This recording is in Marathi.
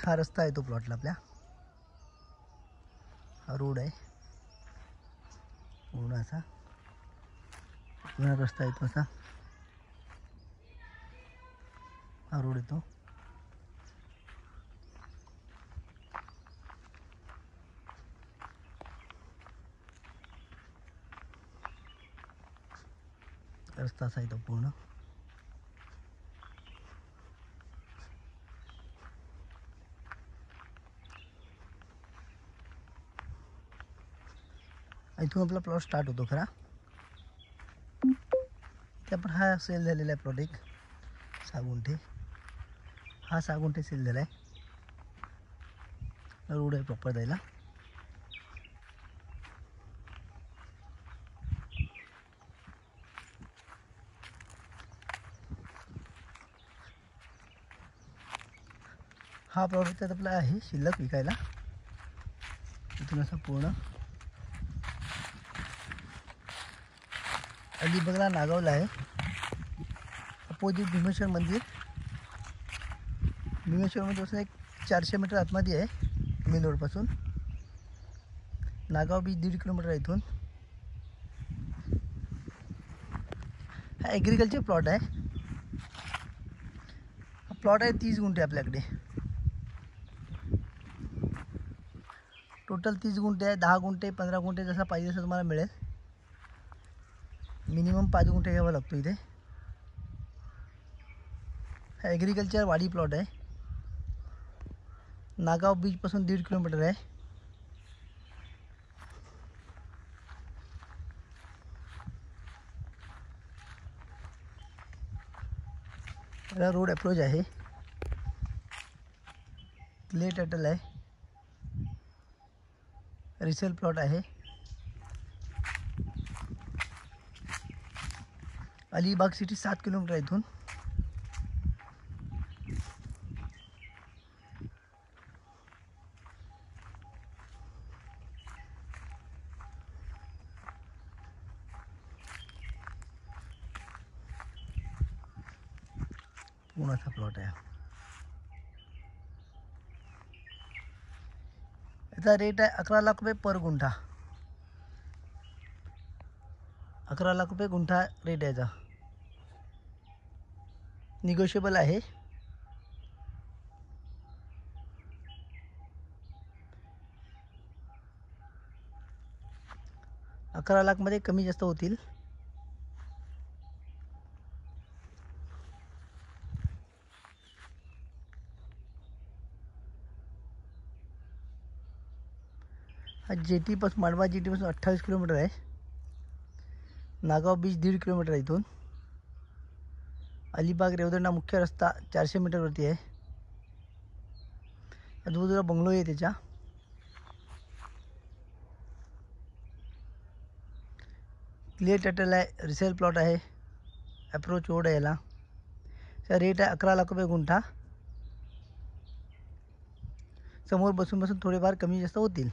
हा रस्ता आहे तो प्लॉटला आपल्या, हा रोड आहे पूर्ण असा, पूर्ण रस्ता येतो असा, हा रोड येतो. रस्ता असा येतो पूर्ण. इथून आपला प्लॉट स्टार्ट होतो खरा. इथे आपण हा सेल झालेला आहे प्लॉट, एक 6 गुंठे, हा 6 गुंठे सेल झाला आहे. रोड आहे प्रॉपर जायला. हा प्लॉट त्यात आपला आहे शिल्लक विकायला. इथून असा पूर्ण अलिबागला नागावला आहे, अपोजिट भीमेश्वर मंदिर. भीमेश्वर मंदिरपासून एक 400 मीटर आतमध्ये आहे मेन रोडपासून. नागाव बीच 1.5 किलोमीटर आहे इथून. हा ॲग्रिकल्चर प्लॉट आहे. हा प्लॉट आहे 30 गुंठे आपल्याकडे. टोटल 30 गुंठे आहे. 10 गुंठे 15 गुंठे जसा पाहिजे तसं तुम्हाला मिळेल. मिनिमम 5 गुंठे घ्यावा लागतो इथे. हा ॲग्रिकल्चर वाडी प्लॉट आहे. नागाव बीचपासून 1.5 किलोमीटर आहे. याला रोड अप्रोच आहे. क्ले टायटल आहे. रिसेल प्लॉट आहे. अलिबाग सिटी 7 किलोमीटर आहे इथून. पूर्णाचा प्लॉट आहे. याचा रेट आहे 11 लाख रुपये पर गुंठा. 11 लाख रुपये गुंठा रेट आहे याचा. निगोशिएबल आहे. $11 लाखमध्ये कमी जास्त होतील. हा जेटीपासून मांडवा जेटीपासून 28 किलोमीटर आहे. नागाव बीच 1.5 किलोमीटर आहे इथून. अलिबाग रेवदंडा मुख्य रस्ता 400 मीटरवरती आहे. आजूबाजूला बंगलो आहे त्याच्या. क्लिअर टायटल आहे. रिसेल प्लॉट आहे. अप्रोच रोड आहे याला. त्याचा रेट आहे 11 लाख रुपये गुंठा. समोर बसून थोडेफार कमी जास्त होतील.